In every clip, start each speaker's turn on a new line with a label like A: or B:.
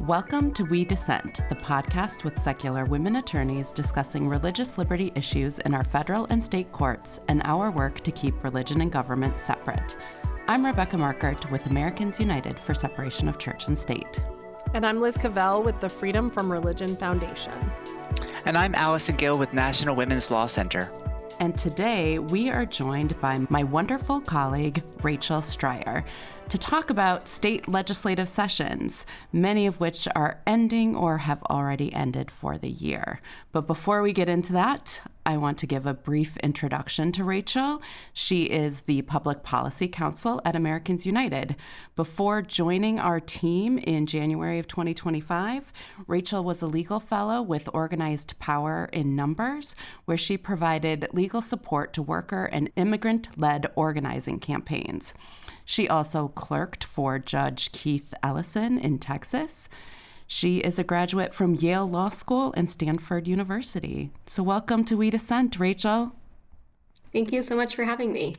A: Welcome to We Dissent, the podcast with secular women attorneys discussing religious liberty issues in our federal and state courts and our work to keep religion and government separate. I'm Rebecca Markert with Americans United for Separation of Church and State.
B: And I'm Liz Cavell with the Freedom from Religion Foundation.
C: And I'm Alison Gill with National Women's Law Center.
A: And today we are joined by my wonderful colleague, Rachael Stryer, to talk about state legislative sessions, many of which are ending or have already ended for the year. But before we get into that, I want to give a brief introduction to Rachael. She is the Public Policy Counsel at Americans United. Before joining our team in January of 2025, Rachael was a legal fellow with Organized Power in Numbers, where she provided legal support to worker and immigrant-led organizing campaigns. She also clerked for Judge Keith Alison in Texas. She is a graduate from Yale Law School and Stanford University. So welcome to We Dissent, Rachael.
D: Thank you so much for having me.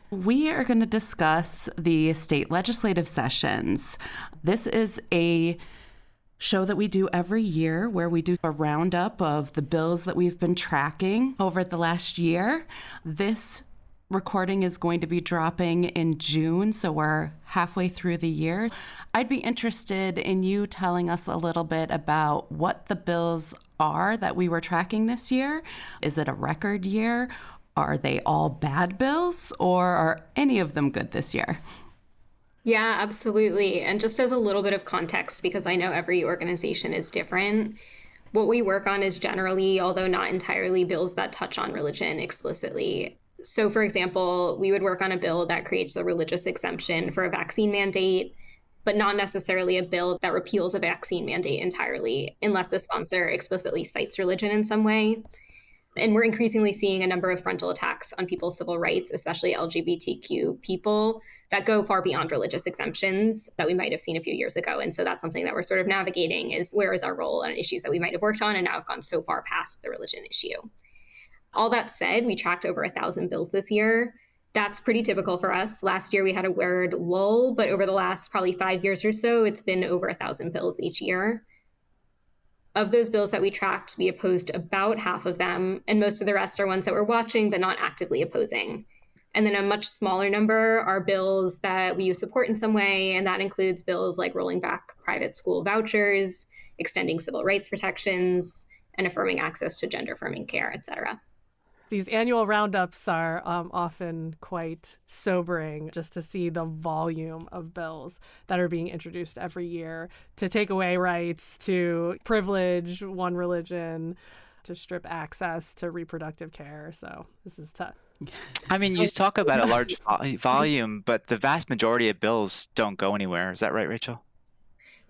A: We are going to discuss the state legislative sessions. This is a show that we do every year where we do a roundup of the bills that we've been tracking over the last year. This recording is going to be dropping in June, so we're halfway through the year. I'd be interested in you telling us a little bit about what the bills are that we were tracking this year. Is it a record year? Are they all bad bills, or are any of them good this year?
D: Yeah, absolutely. And just as a little bit of context, because I know every organization is different, what we work on is generally, although not entirely, bills that touch on religion explicitly. So, for example, we would work on a bill that creates a religious exemption for a vaccine mandate, but not necessarily a bill that repeals a vaccine mandate entirely, unless the sponsor explicitly cites religion in some way. And we're increasingly seeing a number of frontal attacks on people's civil rights, especially LGBTQ people, that go far beyond religious exemptions that we might have seen a few years ago. And so that's something that we're sort of navigating, is where is our role on issues that we might have worked on and now have gone so far past the religion issue. All that said, we tracked over 1,000 bills this year. That's pretty typical for us. Last year, we had a weird lull, but over the last probably 5 years or so, it's been over 1,000 bills each year. Of those bills that we tracked, we opposed about half of them, and most of the rest are ones that we're watching but not actively opposing. And then a much smaller number are bills that we use support in some way, and that includes bills like rolling back private school vouchers, extending civil rights protections, and affirming access to gender-affirming care, et cetera.
B: These annual roundups are often quite sobering, just to see the volume of bills that are being introduced every year to take away rights, to privilege one religion, to strip access to reproductive care. So this is tough.
C: I mean, you talk about a large volume, but the vast majority of bills don't go anywhere. Is that right, Rachael?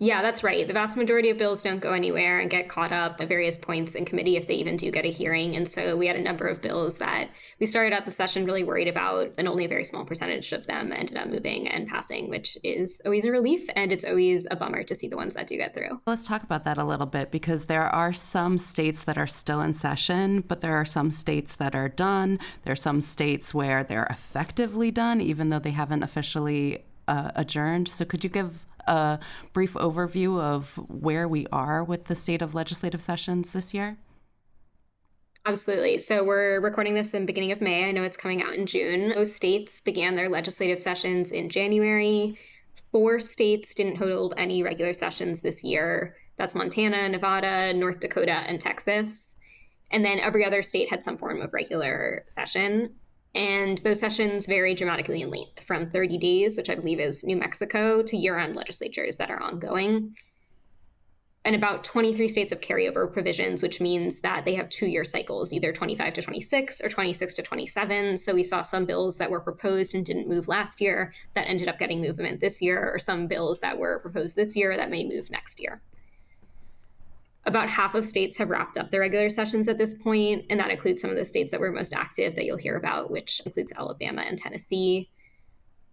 D: Yeah, that's right. The vast majority of bills don't go anywhere and get caught up at various points in committee if they even do get a hearing. And so we had a number of bills that we started out the session really worried about, and only a very small percentage of them ended up moving and passing, which is always a relief. And it's always a bummer to see the ones that do get through.
A: Let's talk about that a little bit, because there are some states that are still in session, but there are some states that are done. There are some states where they're effectively done, even though they haven't officially adjourned. So could you give a brief overview of where we are with the state of legislative sessions this year?
D: Absolutely. So we're recording this in the beginning of May. I know it's coming out in June. Those states began their legislative sessions in January. 4 states didn't hold any regular sessions this year. That's Montana, Nevada, North Dakota, and Texas. And then every other state had some form of regular session. And those sessions vary dramatically in length, from 30 days, which I believe is New Mexico, to year-round legislatures that are ongoing. And about 23 states have carryover provisions, which means that they have 2-year cycles, either 25 to 26 or 26 to 27. So we saw some bills that were proposed and didn't move last year that ended up getting movement this year, or some bills that were proposed this year that may move next year. About half of states have wrapped up their regular sessions at this point, and that includes some of the states that were most active that you'll hear about, which includes Alabama and Tennessee.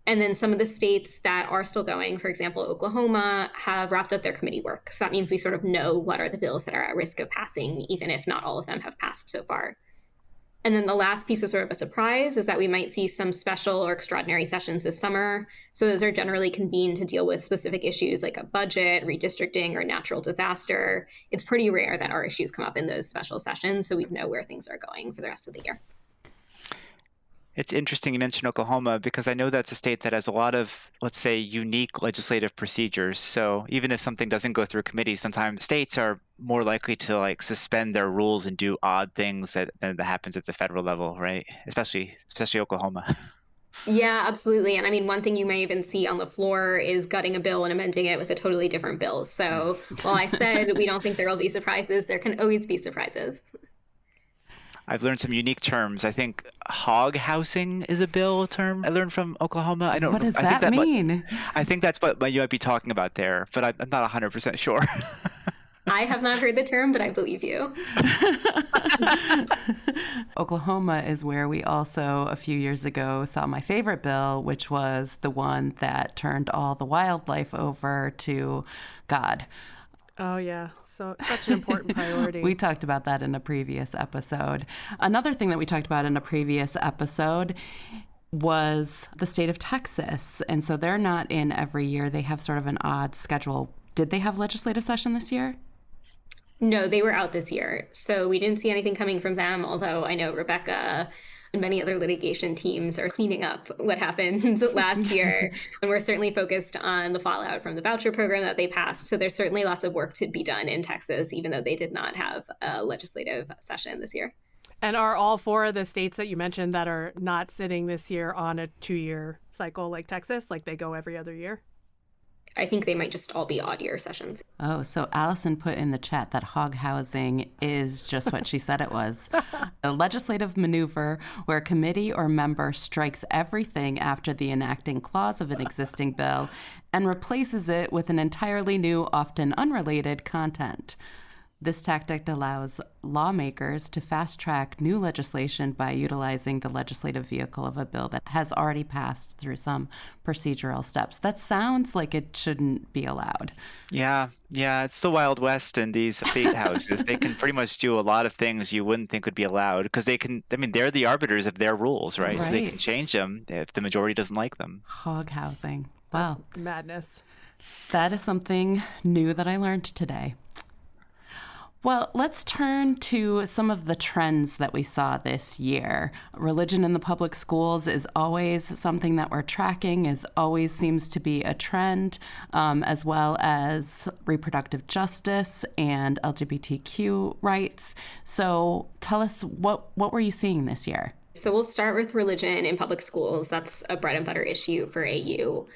D: And then some of the states that are still going, for example, Oklahoma, have wrapped up their committee work. So that means we sort of know what are the bills that are at risk of passing, even if not all of them have passed so far. And then the last piece of sort of a surprise is that we might see some special or extraordinary sessions this summer. So those are generally convened to deal with specific issues like a budget, redistricting, or natural disaster. It's pretty rare that our issues come up in those special sessions, so we know where things are going for the rest of the year.
C: It's interesting you mentioned Oklahoma because I know that's a state that has a lot of, let's say, unique legislative procedures. So even if something doesn't go through committee, sometimes states are more likely to like suspend their rules and do odd things than that happens at the federal level, right? Especially Oklahoma.
D: Yeah, absolutely. And I mean, one thing you may even see on the floor is gutting a bill and amending it with a totally different bill. So while I said we don't think there will be surprises, there can always be surprises.
C: I've learned some unique terms. I think hog housing is a bill term I learned from Oklahoma. I don't.
A: What does
C: I think
A: that mean?
C: I think that's what you might be talking about there, but I'm not 100% sure.
D: I have not heard the term, but I believe you.
A: Oklahoma is where we also, a few years ago, saw my favorite bill, which was the one that turned all the wildlife over to God.
B: Oh, yeah. So such an important priority.
A: We talked about that in a previous episode. Another thing that we talked about in a previous episode was the state of Texas. And so they're not in every year. They have sort of an odd schedule. Did they have legislative session this year?
D: No, they were out this year. So we didn't see anything coming from them, although I know Rebecca and many other litigation teams are cleaning up what happened last year. And we're certainly focused on the fallout from the voucher program that they passed. So there's certainly lots of work to be done in Texas, even though they did not have a legislative session this year.
B: And are all four of the states that you mentioned that are not sitting this year on a 2-year cycle like Texas, like they go every other year?
D: I think they might just all be odd year sessions.
A: Oh, so Alison put in the chat that hog housing is just what she said it was. A legislative maneuver where a committee or member strikes everything after the enacting clause of an existing bill and replaces it with an entirely new, often unrelated content. This tactic allows lawmakers to fast-track new legislation by utilizing the legislative vehicle of a bill that has already passed through some procedural steps. That sounds like it shouldn't be allowed.
C: Yeah, it's the Wild West in these state houses. They can pretty much do a lot of things you wouldn't think would be allowed because they're the arbiters of their rules, right? So they can change them if the majority doesn't like them.
A: Hog housing. Wow.
B: That's madness.
A: That is something new that I learned today. Well, let's turn to some of the trends that we saw this year. Religion in the public schools is always something that we're tracking, always seems to be a trend, as well as reproductive justice and LGBTQ rights. So tell us, what were you seeing this year?
D: So we'll start with religion in public schools. That's a bread and butter issue for AU.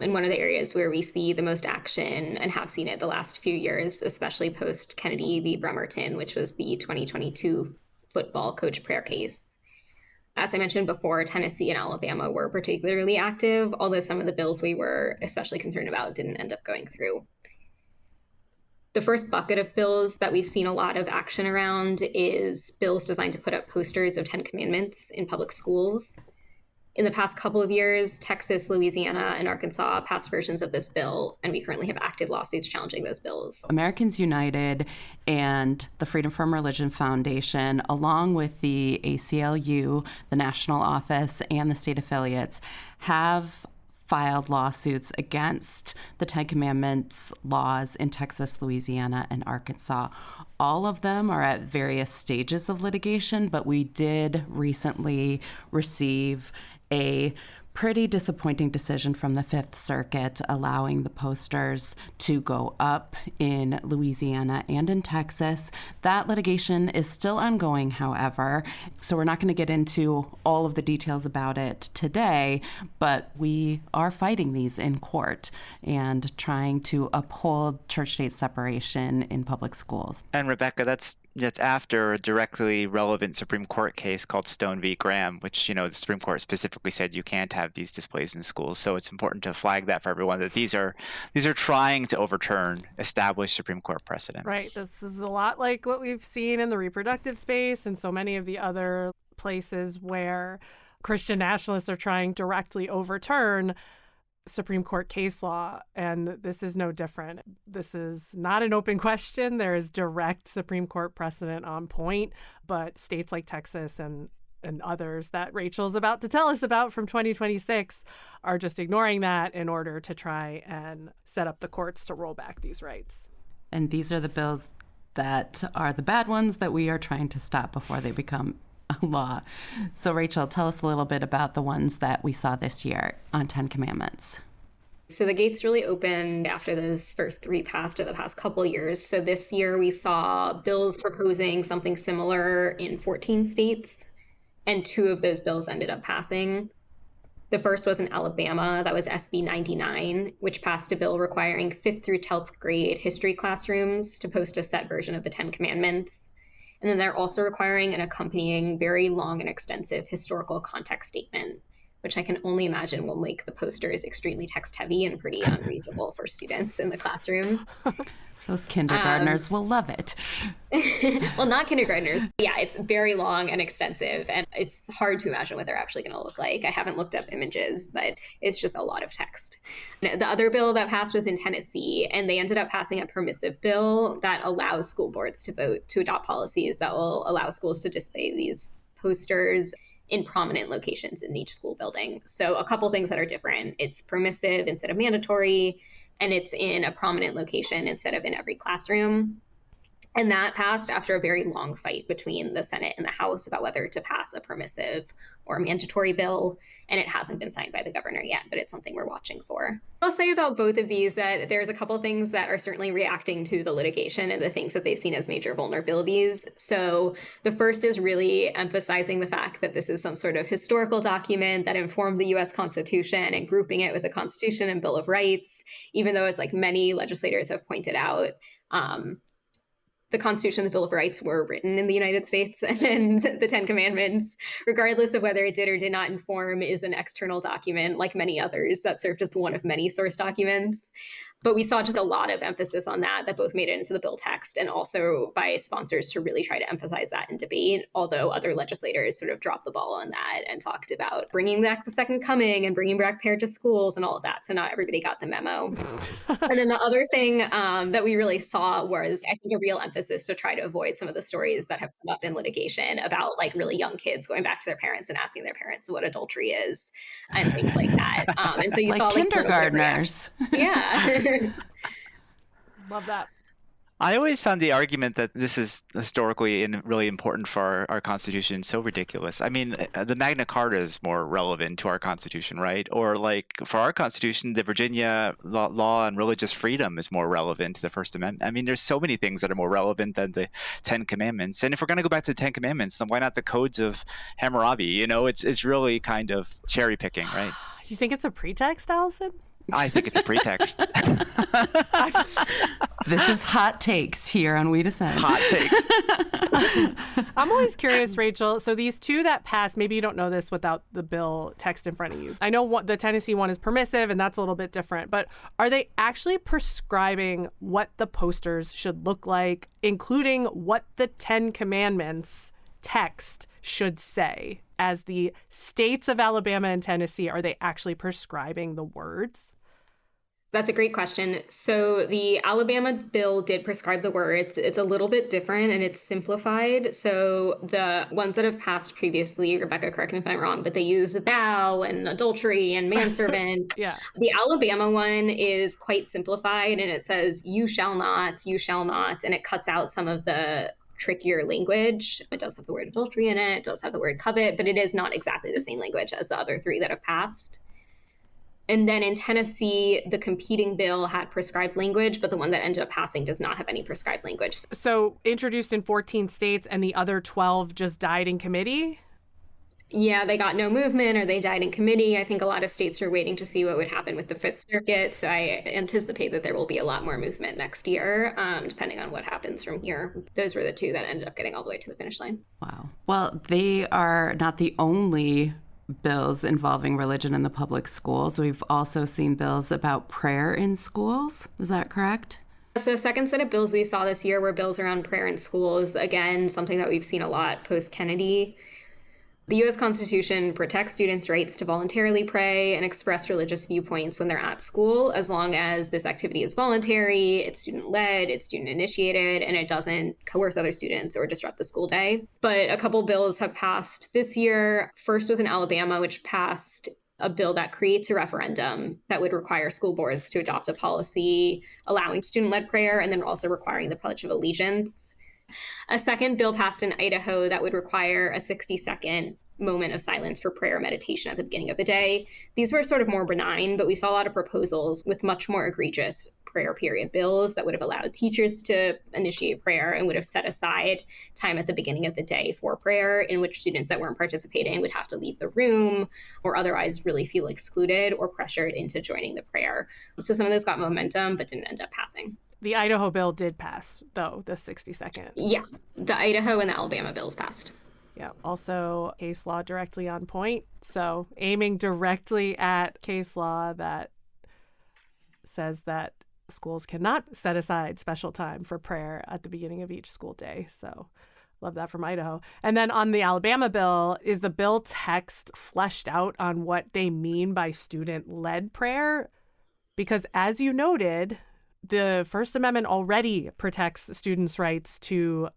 D: And one of the areas where we see the most action and have seen it the last few years, especially post Kennedy v. Bremerton, which was the 2022 football coach prayer case. As I mentioned before, Tennessee and Alabama were particularly active, although some of the bills we were especially concerned about didn't end up going through. The first bucket of bills that we've seen a lot of action around is bills designed to put up posters of 10 Commandments in public schools. In the past couple of years, Texas, Louisiana, and Arkansas passed versions of this bill, and we currently have active lawsuits challenging those bills.
A: Americans United and the Freedom from Religion Foundation, along with the ACLU, the national office, and the state affiliates, have filed lawsuits against the Ten Commandments laws in Texas, Louisiana, and Arkansas. All of them are at various stages of litigation, but we did recently receive a pretty disappointing decision from the Fifth Circuit allowing the posters to go up in Louisiana and in Texas. That litigation is still ongoing, however, so we're not going to get into all of the details about it today, but we are fighting these in court and trying to uphold church-state separation in public schools.
C: And Rebecca, that's after a directly relevant Supreme Court case called Stone v. Graham, which, the Supreme Court specifically said you can't have these displays in schools. So it's important to flag that for everyone, that these are trying to overturn established Supreme Court precedent.
B: Right. This is a lot like what we've seen in the reproductive space and so many of the other places where Christian nationalists are trying to directly overturn Supreme Court case law, and this is no different. This is not an open question. There is direct Supreme Court precedent on point, but states like Texas and and others that Rachel's about to tell us about from 2026 are just ignoring that in order to try and set up the courts to roll back these rights.
A: And these are the bills that are the bad ones that we are trying to stop before they become a law. So Rachel, tell us a little bit about the ones that we saw this year on 10 Commandments.
D: So the gates really opened after those first three passed over the past couple of years. So this year we saw bills proposing something similar in 14 states, and 2 of those bills ended up passing. The first was in Alabama. That was SB 99, which passed a bill requiring 5th through 12th grade history classrooms to post a set version of the 10 Commandments. And then they're also requiring an accompanying very long and extensive historical context statement, which I can only imagine will make the posters extremely text heavy and pretty unreadable for students in the classrooms.
A: Those kindergartners will love it.
D: Well, not kindergartners. Yeah, it's very long and extensive, and it's hard to imagine what they're actually going to look like. I haven't looked up images, but it's just a lot of text. The other bill that passed was in Tennessee, and they ended up passing a permissive bill that allows school boards to vote to adopt policies that will allow schools to display these posters in prominent locations in each school building. So a couple things that are different. It's permissive instead of mandatory, and it's in a prominent location instead of in every classroom. And that passed after a very long fight between the Senate and the House about whether to pass a permissive or mandatory bill. And it hasn't been signed by the governor yet, but it's something we're watching for. I'll say about both of these that there's a couple things that are certainly reacting to the litigation and the things that they've seen as major vulnerabilities. So the first is really emphasizing the fact that this is some sort of historical document that informed the US Constitution and grouping it with the Constitution and Bill of Rights, even though, as like many legislators have pointed out, the Constitution and the Bill of Rights were written in the United States, and the 10 Commandments, regardless of whether it did or did not inform, is an external document like many others that served as one of many source documents. But we saw just a lot of emphasis on that both made it into the bill text and also by sponsors to really try to emphasize that in debate, although other legislators sort of dropped the ball on that and talked about bringing back the second coming and bringing back Paired to Schools and all of that. So not everybody got the memo. And then the other thing that we really saw was, I think, a real emphasis to try to avoid some of the stories that have come up in litigation about like really young kids going back to their parents and asking their parents what adultery is and things like that. And so you
A: like
D: saw like
A: kindergartners.
D: Yeah.
B: Love that.
C: I always found the argument that this is historically and really important for our Constitution so ridiculous. I mean, the Magna Carta is more relevant to our Constitution, right? Or like for our Constitution, the Virginia law on religious freedom is more relevant to the First Amendment. I mean, there's so many things that are more relevant than the 10 Commandments. And if we're going to go back to the 10 Commandments, then why not the codes of Hammurabi? You know, it's really kind of cherry picking, right?
B: Do you think it's a pretext, Alison?
C: I think it's a pretext.
A: This is hot takes here on We Dissent.
C: Hot takes.
B: I'm always curious, Rachel. So these 2 that passed, maybe you don't know this without the bill text in front of you. I know the Tennessee one is permissive, and that's a little bit different. But are they actually prescribing what the posters should look like, including what the 10 Commandments text should say? As the states of Alabama and Tennessee, are they actually prescribing the words?
D: That's a great question. So the Alabama bill did prescribe the words. It's a little bit different and it's simplified. So the ones that have passed previously, Rebecca, correct me if I'm wrong, but they use thou and adultery and manservant.
B: Yeah.
D: The Alabama one is quite simplified and it says, you shall not, and it cuts out some of the trickier language. It does have the word adultery in it. It does have the word covet, but it is not exactly the same language as the other 3 that have passed. And then in Tennessee, the competing bill had prescribed language, but the one that ended up passing does not have any prescribed language.
B: So introduced in 14 states and the other 12 just died in committee?
D: Yeah, they got no movement or they died in committee. I think a lot of states are waiting to see what would happen with the Fifth Circuit. So I anticipate that there will be a lot more movement next year, depending on what happens from here. Those were the 2 that ended up getting all the way to the finish line.
A: Wow. Well, they are not the only bills involving religion in the public schools. We've also seen bills about prayer in schools. Is that correct?
D: So the second set of bills we saw this year were bills around prayer in schools. Again, something that we've seen a lot post-Kennedy. The U.S. Constitution protects students' rights to voluntarily pray and express religious viewpoints when they're at school, as long as this activity is voluntary, it's student-led, it's student-initiated, and it doesn't coerce other students or disrupt the school day. But a couple bills have passed this year. First was in Alabama, which passed a bill that creates a referendum that would require school boards to adopt a policy allowing student-led prayer and then also requiring the Pledge of Allegiance. A second bill passed in Idaho that would require a 60-second moment of silence for prayer meditation at the beginning of the day. These were sort of more benign, but we saw a lot of proposals with much more egregious prayer period bills that would have allowed teachers to initiate prayer and would have set aside time at the beginning of the day for prayer, in which students that weren't participating would have to leave the room or otherwise really feel excluded or pressured into joining the prayer. So some of those got momentum, but didn't end up passing.
B: The Idaho bill did pass, though, the 60-second.
D: Yeah, the Idaho and the Alabama bills passed.
B: Yeah, also case law directly on point. So aiming directly at case law that says that schools cannot set aside special time for prayer at the beginning of each school day. So love that from Idaho. And then on the Alabama bill, is the bill text fleshed out on what they mean by student-led prayer? Because as you noted, the First Amendment already protects students' rights to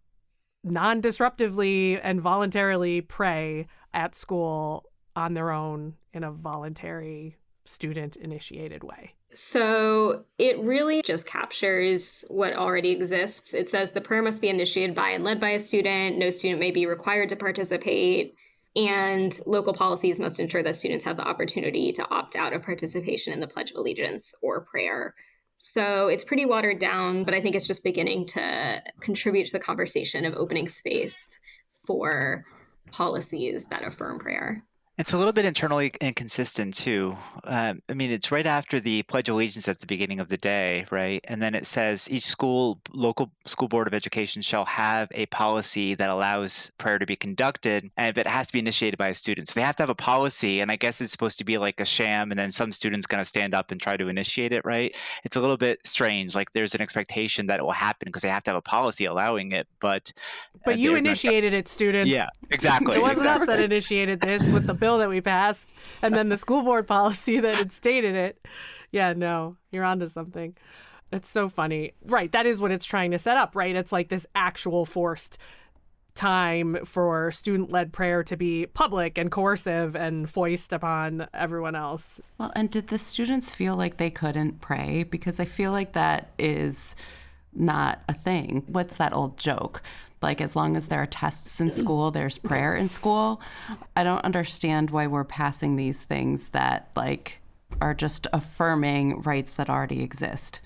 B: non-disruptively and voluntarily pray at school on their own in a voluntary, student-initiated way.
D: So it really just captures what already exists. It says the prayer must be initiated by and led by a student. No student may be required to participate. And local policies must ensure that students have the opportunity to opt out of participation in the Pledge of Allegiance or prayer. So it's pretty watered down, but I think it's just beginning to contribute to the conversation of opening space for policies that affirm prayer.
C: It's a little bit internally inconsistent, too. It's right after the Pledge of Allegiance at the beginning of the day, right? And then it says each local school board of education shall have a policy that allows prayer to be conducted, but it has to be initiated by a student. So they have to have a policy, and I guess it's supposed to be like a sham, and then some student's going to stand up and try to initiate it, right? It's a little bit strange. Like there's an expectation that it will happen because they have to have a policy allowing it, but
B: you initiated it, students.
C: Yeah, exactly.
B: It wasn't us that initiated this with the bill that we passed and then the school board policy that had stated it. Yeah, no, you're onto something. It's so funny. Right, that is what it's trying to set up, right? It's like this actual forced time for student-led prayer to be public and coercive and foist upon everyone else.
A: Well, and did the students feel like they couldn't pray? Because I feel like that is not a thing. What's that old joke? Like, as long as there are tests in school, there's prayer in school. I don't understand why we're passing these things that, like, are just affirming rights that already exist.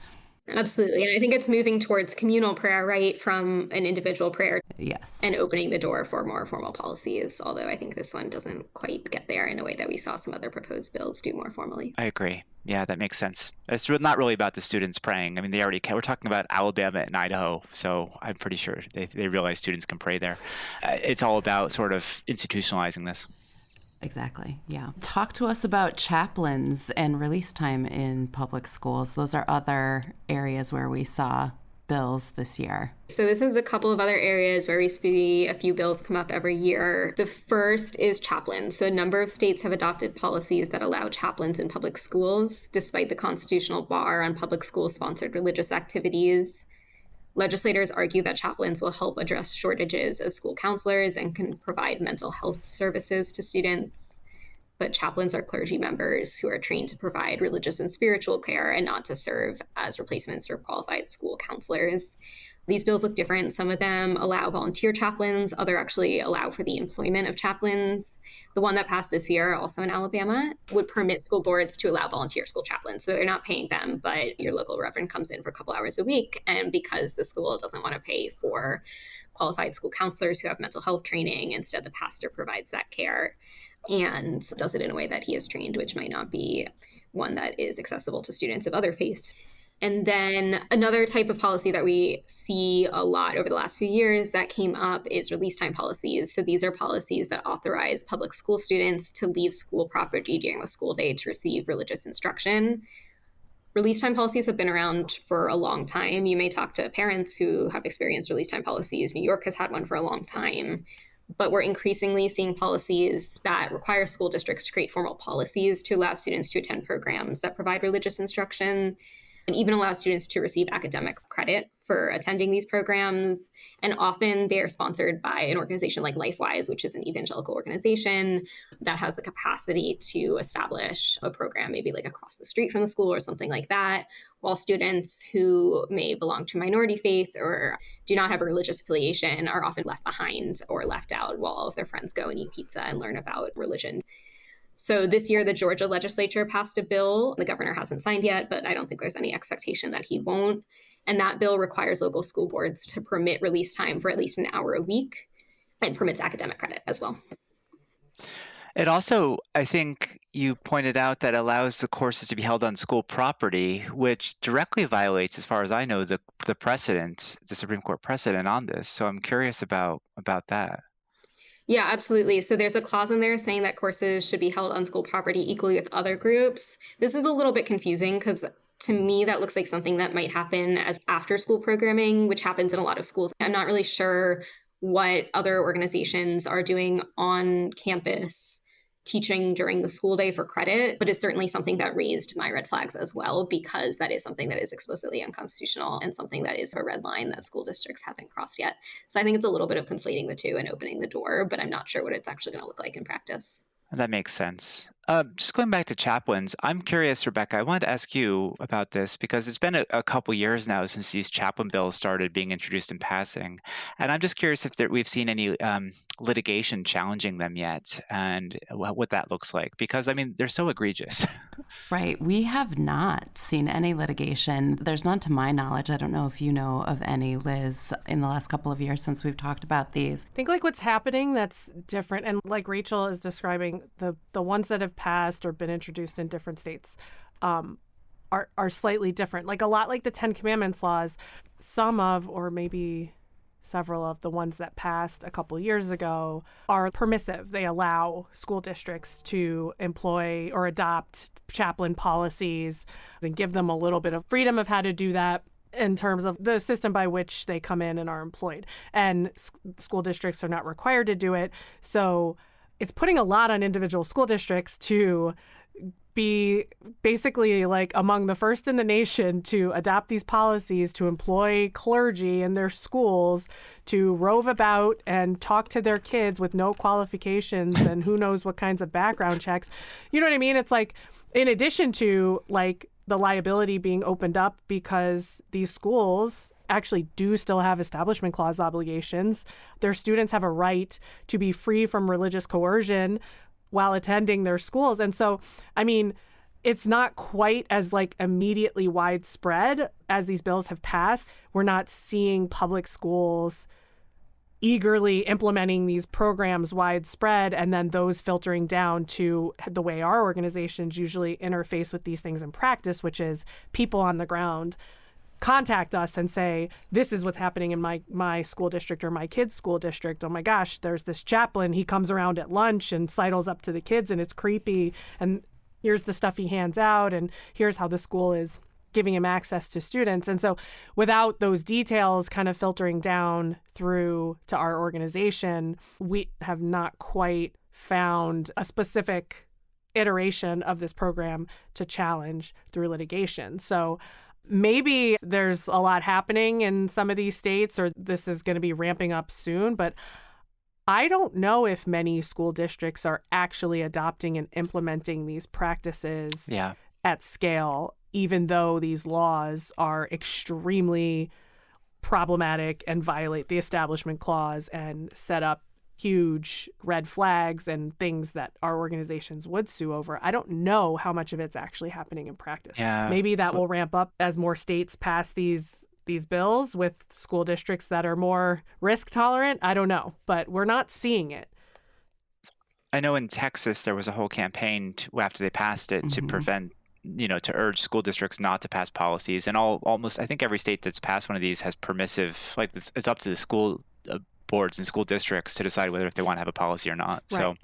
D: Absolutely. And I think it's moving towards communal prayer, right, from an individual prayer.
A: Yes.
D: And opening the door for more formal policies, although I think this one doesn't quite get there in a way that we saw some other proposed bills do more formally.
C: I agree. Yeah, that makes sense. It's not really about the students praying. I mean, we're talking about Alabama and Idaho, so I'm pretty sure they realize students can pray there. It's all about sort of institutionalizing this.
A: Exactly. Yeah. Talk to us about chaplains and release time in public schools. Those are other areas where we saw bills this year.
D: So this is a couple of other areas where we see a few bills come up every year. The first is chaplains. So a number of states have adopted policies that allow chaplains in public schools, despite the constitutional bar on public school-sponsored religious activities. Legislators argue that chaplains will help address shortages of school counselors and can provide mental health services to students. But chaplains are clergy members who are trained to provide religious and spiritual care and not to serve as replacements for qualified school counselors. These bills look different. Some of them allow volunteer chaplains. Others actually allow for the employment of chaplains. The one that passed this year, also in Alabama, would permit school boards to allow volunteer school chaplains. So they're not paying them, but your local reverend comes in for a couple hours a week. And because the school doesn't want to pay for qualified school counselors who have mental health training, instead the pastor provides that care and does it in a way that he is trained, which might not be one that is accessible to students of other faiths. And then another type of policy that we see a lot over the last few years that came up is release time policies. So these are policies that authorize public school students to leave school property during the school day to receive religious instruction. Release time policies have been around for a long time. You may talk to parents who have experienced release time policies. New York has had one for a long time. But we're increasingly seeing policies that require school districts to create formal policies to allow students to attend programs that provide religious instruction, and even allow students to receive academic credit for attending these programs. And often they are sponsored by an organization like LifeWise, which is an evangelical organization that has the capacity to establish a program, maybe like across the street from the school or something like that, while students who may belong to minority faith or do not have a religious affiliation are often left behind or left out while all of their friends go and eat pizza and learn about religion. So this year, the Georgia legislature passed a bill. The governor hasn't signed yet, but I don't think there's any expectation that he won't. And that bill requires local school boards to permit release time for at least an hour a week and permits academic credit as well.
C: It also, I think you pointed out, that allows the courses to be held on school property, which directly violates, as far as I know, the precedent, the Supreme Court precedent on this. So I'm curious about that.
D: Yeah, absolutely. So there's a clause in there saying that courses should be held on school property equally with other groups. This is a little bit confusing because to me, that looks like something that might happen as after school programming, which happens in a lot of schools. I'm not really sure what other organizations are doing on campus teaching during the school day for credit, but it's certainly something that raised my red flags as well, because that is something that is explicitly unconstitutional and something that is a red line that school districts haven't crossed yet. So I think it's a little bit of conflating the two and opening the door, but I'm not sure what it's actually going to look like in practice.
C: That makes sense. Just going back to chaplains, I'm curious, Rebecca, I wanted to ask you about this because it's been a couple years now since these chaplain bills started being introduced and passing. And I'm just curious if we've seen any litigation challenging them yet and what that looks like, because, I mean, they're so egregious.
A: Right. We have not seen any litigation. There's none to my knowledge. I don't know if you know of any, Liz, in the last couple of years since we've talked about these.
B: I think like what's happening that's different, and like Rachel is describing, the ones that have passed or been introduced in different states are slightly different. Like a lot like the 10 Commandments laws, some of, or maybe several of the ones that passed a couple years ago are permissive. They allow school districts to employ or adopt chaplain policies and give them a little bit of freedom of how to do that in terms of the system by which they come in and are employed. And school districts are not required to do it. So it's putting a lot on individual school districts to be basically like among the first in the nation to adopt these policies, to employ clergy in their schools, to rove about and talk to their kids with no qualifications and who knows what kinds of background checks. You know what I mean? It's like, in addition to like the liability being opened up because these schools actually do still have Establishment Clause obligations. Their students have a right to be free from religious coercion while attending their schools. And so, I mean, it's not quite as like immediately widespread as these bills have passed. We're not seeing public schools eagerly implementing these programs widespread and then those filtering down to the way our organizations usually interface with these things in practice, which is people on the ground contact us and say, this is what's happening in my school district or my kid's school district. Oh my gosh, there's this chaplain. He comes around at lunch and sidles up to the kids and it's creepy. And here's the stuff he hands out. And here's how the school is giving him access to students. And so without those details kind of filtering down through to our organization, we have not quite found a specific iteration of this program to challenge through litigation. So maybe there's a lot happening in some of these states, or this is going to be ramping up soon, but I don't know if many school districts are actually adopting and implementing these practices at scale, even though these laws are extremely problematic and violate the Establishment Clause and set up huge red flags and things that our organizations would sue over. I don't know how much of it's actually happening in practice. Maybe that will ramp up as more states pass these bills with school districts that are more risk tolerant. I don't know, but we're not seeing it.
C: I know in Texas, there was a whole campaign after they passed it to prevent, to urge school districts not to pass policies. And almost, I think every state that's passed one of these has permissive, like it's up to the school boards and school districts to decide whether if they want to have a policy or not. Right. So,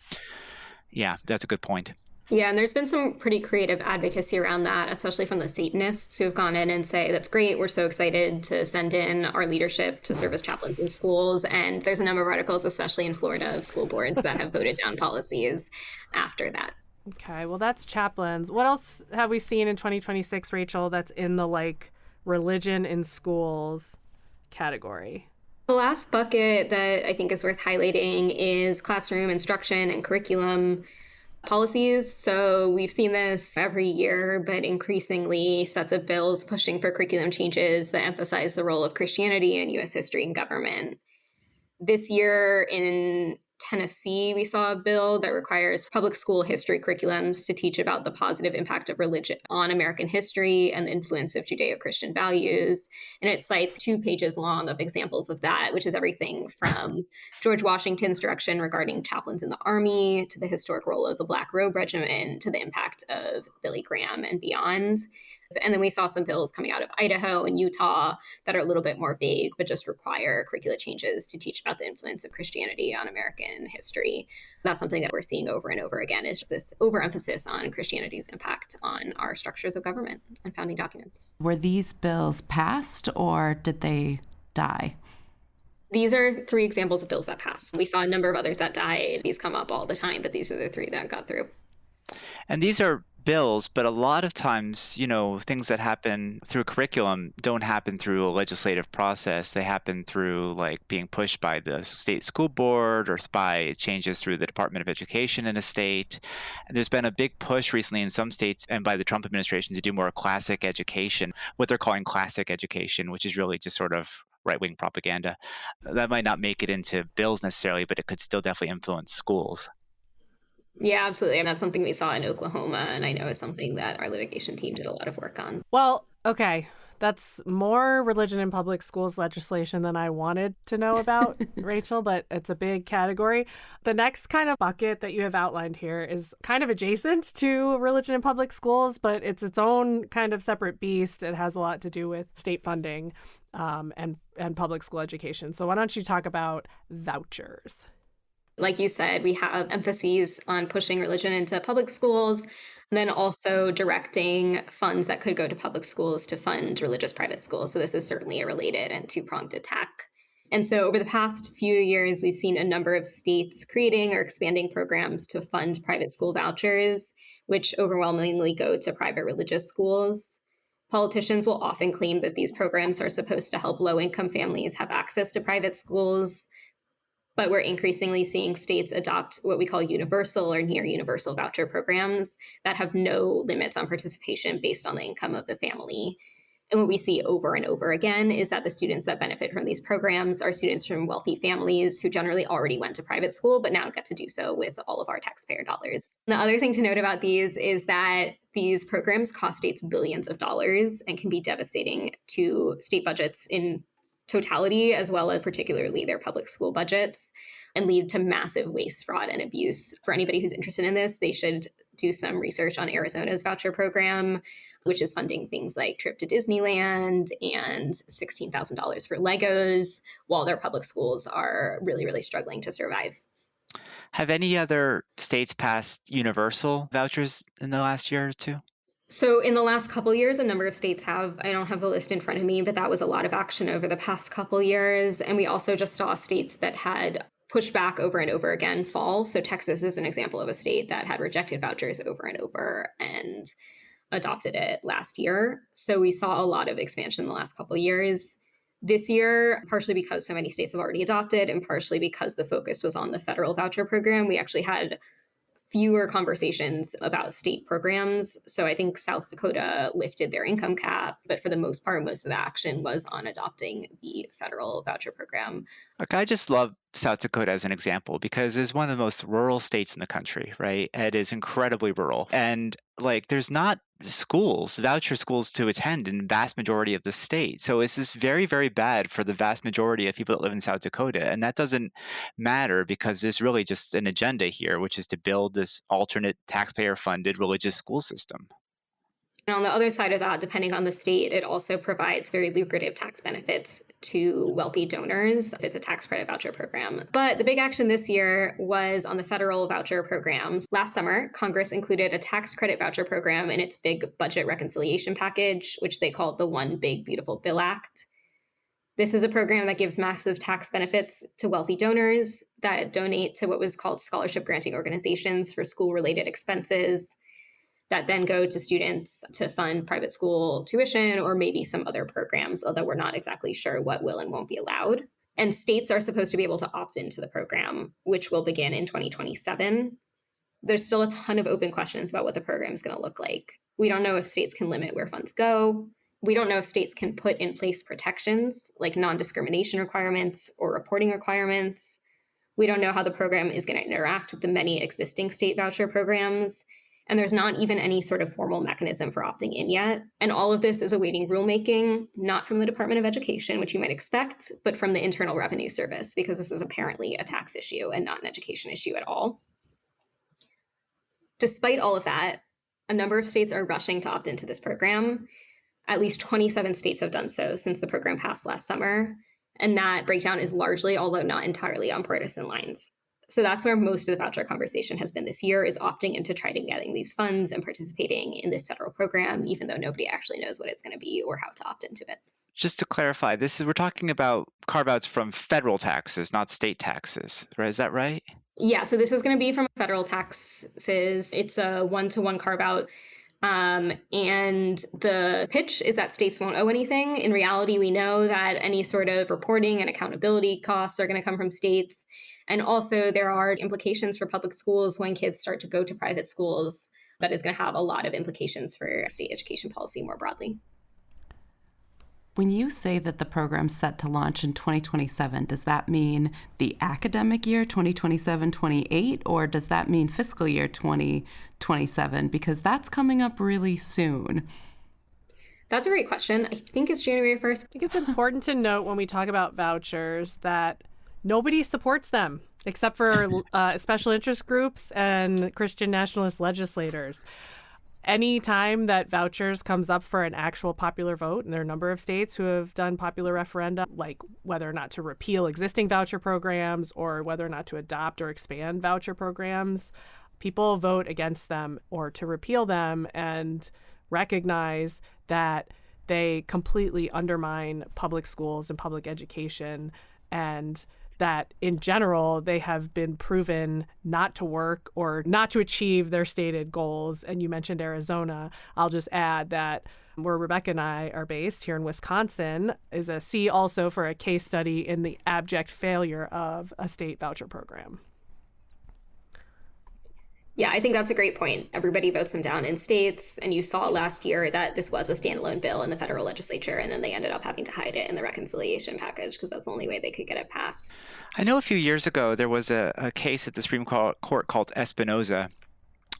C: yeah, that's a good point.
D: Yeah, and there's been some pretty creative advocacy around that, especially from the Satanists who have gone in and say, that's great, we're so excited to send in our leadership to serve as chaplains in schools. And there's a number of articles, especially in Florida, of school boards that have voted down policies after that.
B: Okay, well, that's chaplains. What else have we seen in 2026, Rachel, that's in the religion in schools category?
D: The last bucket that I think is worth highlighting is classroom instruction and curriculum policies. So we've seen this every year, but increasingly sets of bills pushing for curriculum changes that emphasize the role of Christianity in U.S. history and government. This year in Tennessee, we saw a bill that requires public school history curriculums to teach about the positive impact of religion on American history and the influence of Judeo-Christian values. And it cites 2 pages long of examples of that, which is everything from George Washington's direction regarding chaplains in the Army to the historic role of the Black Robe Regiment to the impact of Billy Graham and beyond. And then we saw some bills coming out of Idaho and Utah that are a little bit more vague, but just require curricula changes to teach about the influence of Christianity on American history. That's something that we're seeing over and over again, is this overemphasis on Christianity's impact on our structures of government and founding documents.
A: Were these bills passed or did they die?
D: These are 3 examples of bills that passed. We saw a number of others that died. These come up all the time, but these are the 3 that got through.
C: And these are bills, but a lot of times, things that happen through curriculum don't happen through a legislative process. They happen through being pushed by the state school board or by changes through the Department of Education in a state. And there's been a big push recently in some states and by the Trump administration to do more classic education, what they're calling classic education, which is really just sort of right-wing propaganda. That might not make it into bills necessarily, but it could still definitely influence schools.
D: Yeah, absolutely. And that's something we saw in Oklahoma, and I know is something that our litigation team did a lot of work on.
B: Well, okay. That's more religion in public schools legislation than I wanted to know about, Rachel, but it's a big category. The next kind of bucket that you have outlined here is kind of adjacent to religion in public schools, but it's its own kind of separate beast. It has a lot to do with state funding and public school education. So why don't you talk about vouchers?
D: Like you said, we have emphases on pushing religion into public schools, and then also directing funds that could go to public schools to fund religious private schools. So this is certainly a related and 2-pronged attack. And so over the past few years, we've seen a number of states creating or expanding programs to fund private school vouchers, which overwhelmingly go to private religious schools. Politicians will often claim that these programs are supposed to help low-income families have access to private schools, but we're increasingly seeing states adopt what we call universal or near universal voucher programs that have no limits on participation based on the income of the family. And what we see over and over again is that the students that benefit from these programs are students from wealthy families who generally already went to private school, but now get to do so with all of our taxpayer dollars. The other thing to note about these is that these programs cost states billions of dollars and can be devastating to state budgets in totality, as well as particularly their public school budgets, and lead to massive waste, fraud, and abuse. For anybody who's interested in this, they should do some research on Arizona's voucher program, which is funding things like trip to Disneyland and $16,000 for Legos, while their public schools are really, really struggling to survive.
C: Have any other states passed universal vouchers in the last year or 2?
D: So in the last couple years, a number of states have. I don't have the list in front of me, but that was a lot of action over the past couple years. And we also just saw states that had pushed back over and over again fall. So Texas is an example of a state that had rejected vouchers over and over and adopted it last year. So we saw a lot of expansion in the last couple years. This year, partially because so many states have already adopted and partially because the focus was on the federal voucher program, we actually had fewer conversations about state programs. So I think South Dakota lifted their income cap, but for the most part, most of the action was on adopting the federal voucher program.
C: Look, I just love South Dakota as an example because it's one of the most rural states in the country, right? It is incredibly rural. And there's not voucher schools to attend in the vast majority of the state. So this is very, very bad for the vast majority of people that live in South Dakota. And that doesn't matter because there's really just an agenda here, which is to build this alternate taxpayer-funded religious school system.
D: And on the other side of that, depending on the state, it also provides very lucrative tax benefits to wealthy donors if it's a tax credit voucher program. But the big action this year was on the federal voucher programs. Last summer, Congress included a tax credit voucher program in its big budget reconciliation package, which they called the One Big Beautiful Bill Act. This is a program that gives massive tax benefits to wealthy donors that donate to what was called scholarship granting organizations for school-related expenses that then go to students to fund private school tuition or maybe some other programs, although we're not exactly sure what will and won't be allowed. And states are supposed to be able to opt into the program, which will begin in 2027. There's still a ton of open questions about what the program is going to look like. We don't know if states can limit where funds go. We don't know if states can put in place protections like non-discrimination requirements or reporting requirements. We don't know how the program is going to interact with the many existing state voucher programs. And there's not even any sort of formal mechanism for opting in yet. And all of this is awaiting rulemaking, not from the Department of Education, which you might expect, but from the Internal Revenue Service, because this is apparently a tax issue and not an education issue at all. Despite all of that, a number of states are rushing to opt into this program. At least 27 states have done so since the program passed last summer. And that breakdown is largely, although not entirely, on partisan lines. So that's where most of the voucher conversation has been this year, is opting into trying to getting these funds and participating in this federal program, even though nobody actually knows what it's going to be or how to opt into it.
C: Just to clarify, we're talking about carve-outs from federal taxes, not state taxes, right? Is that right?
D: Yeah, so this is going to be from federal taxes. It's a one-to-one carve-out. And the pitch is that states won't owe anything. In reality, we know that any sort of reporting and accountability costs are going to come from states. And also there are implications for public schools when kids start to go to private schools. That is going to have a lot of implications for state education policy more broadly.
A: When you say that the program's set to launch in 2027, does that mean the academic year 2027-28, or does that mean fiscal year 2027? Because that's coming up really soon.
D: That's a great question. I think it's January 1st.
B: I think it's important to note when we talk about vouchers that nobody supports them except for special interest groups and Christian nationalist legislators. Any time that vouchers comes up for an actual popular vote, and there are a number of states who have done popular referenda, like whether or not to repeal existing voucher programs or whether or not to adopt or expand voucher programs, people vote against them or to repeal them and recognize that they completely undermine public schools and public education, and that in general, they have been proven not to work or not to achieve their stated goals. And you mentioned Arizona. I'll just add that where Rebecca and I are based here in Wisconsin is a C also for a case study in the abject failure of a state voucher program.
D: Yeah, I think that's a great point. Everybody votes them down in states. And you saw last year that this was a standalone bill in the federal legislature, and then they ended up having to hide it in the reconciliation package because that's the only way they could get it passed.
C: I know a few years ago there was a case at the Supreme Court called Espinoza,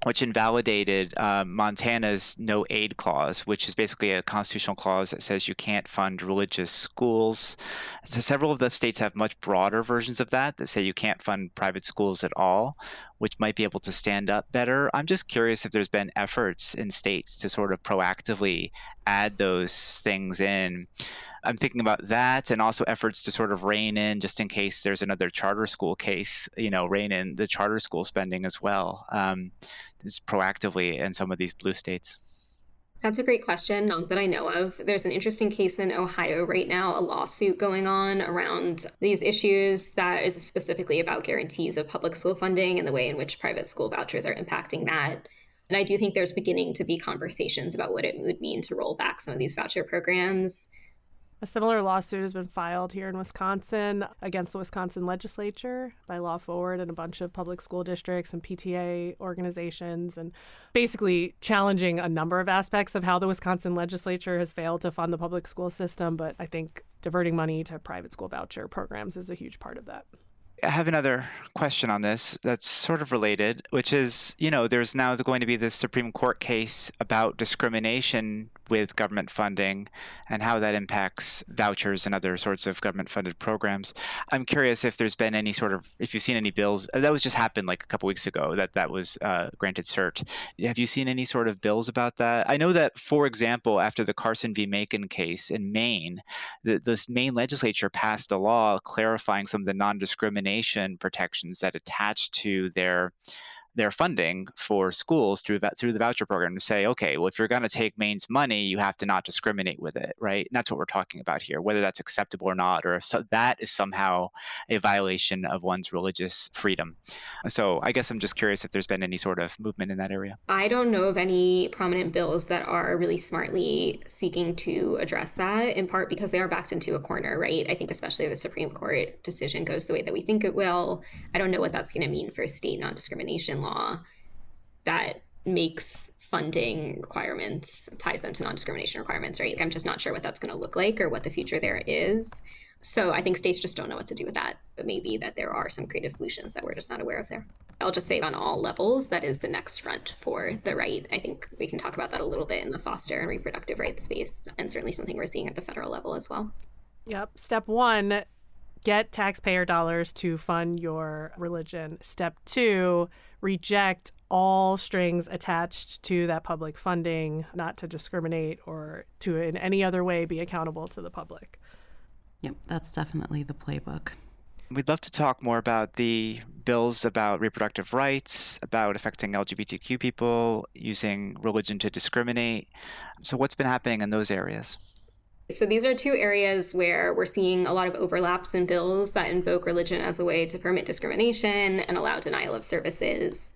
C: which invalidated Montana's no aid clause, which is basically a constitutional clause that says you can't fund religious schools. So several of the states have much broader versions of that say you can't fund private schools at all, which might be able to stand up better. I'm just curious if there's been efforts in states to sort of proactively add those things in. I'm thinking about that, and also efforts to sort of rein in, just in case there's another charter school case, rein in the charter school spending as well, proactively in some of these blue states.
D: That's a great question, not that I know of. There's an interesting case in Ohio right now, a lawsuit going on around these issues that is specifically about guarantees of public school funding and the way in which private school vouchers are impacting that. And I do think there's beginning to be conversations about what it would mean to roll back some of these voucher programs.
B: A similar lawsuit has been filed here in Wisconsin against the Wisconsin legislature by Law Forward and a bunch of public school districts and PTA organizations, and basically challenging a number of aspects of how the Wisconsin legislature has failed to fund the public school system. But I think diverting money to private school voucher programs is a huge part of that.
C: I have another question on this that's sort of related, which is, there's now going to be this Supreme Court case about discrimination with government funding and how that impacts vouchers and other sorts of government-funded programs. I'm curious if there's been any if you've seen any bills, that was just happened like a couple weeks ago, that was granted cert. Have you seen any sort of bills about that? I know that, for example, after the Carson v. Macon case in Maine, the Maine legislature passed a law clarifying some of the non-discrimination protections that attach to their funding for schools through the voucher program, to say, okay, well, if you're going to take Maine's money, you have to not discriminate with it, right? And that's what we're talking about here, whether that's acceptable or not, or if that is somehow a violation of one's religious freedom. So I guess I'm just curious if there's been any sort of movement in that area.
D: I don't know of any prominent bills that are really smartly seeking to address that, in part because they are backed into a corner, right? I think especially if the Supreme Court decision goes the way that we think it will, I don't know what that's going to mean for state non-discrimination law that makes funding requirements, ties them to non-discrimination requirements, right? I'm just not sure what that's going to look like or what the future there is. So I think states just don't know what to do with that, but maybe that there are some creative solutions that we're just not aware of there. I'll just say on all levels, that is the next front for the right. I think we can talk about that a little bit in the foster and reproductive rights space, and certainly something we're seeing at the federal level as well.
B: Yep. Step 1, get taxpayer dollars to fund your religion. Step 2, reject all strings attached to that public funding, not to discriminate or to in any other way be accountable to the public.
A: Yep, that's definitely the playbook.
C: We'd love to talk more about the bills about reproductive rights, about affecting LGBTQ people, using religion to discriminate. So what's been happening in those areas?
D: So these are two areas where we're seeing a lot of overlaps in bills that invoke religion as a way to permit discrimination and allow denial of services.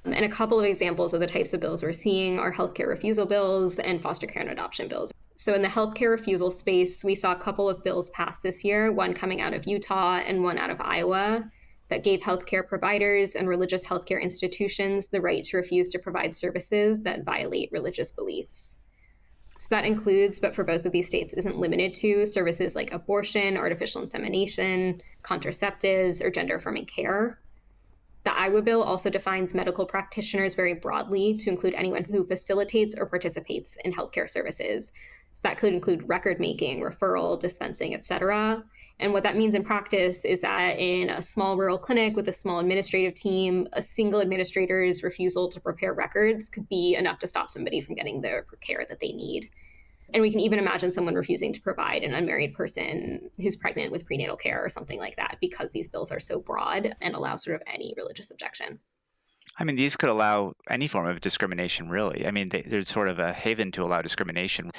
D: And a couple of examples of the types of bills we're seeing are healthcare refusal bills and foster care and adoption bills. So in the healthcare refusal space, we saw a couple of bills passed this year, one coming out of Utah and one out of Iowa, that gave healthcare providers and religious healthcare institutions the right to refuse to provide services that violate religious beliefs. So that includes, but for both of these states isn't limited to, services like abortion, artificial insemination, contraceptives, or gender-affirming care. The Iowa bill also defines medical practitioners very broadly to include anyone who facilitates or participates in healthcare services. So that could include record making, referral, dispensing, etc. And what that means in practice is that in a small rural clinic with a small administrative team, a single administrator's refusal to prepare records could be enough to stop somebody from getting the care that they need. And we can even imagine someone refusing to provide an unmarried person who's pregnant with prenatal care or something like that, because these bills are so broad and allow sort of any religious objection.
C: I mean, these could allow any form of discrimination, really. I mean, there's sort of a haven to allow discrimination.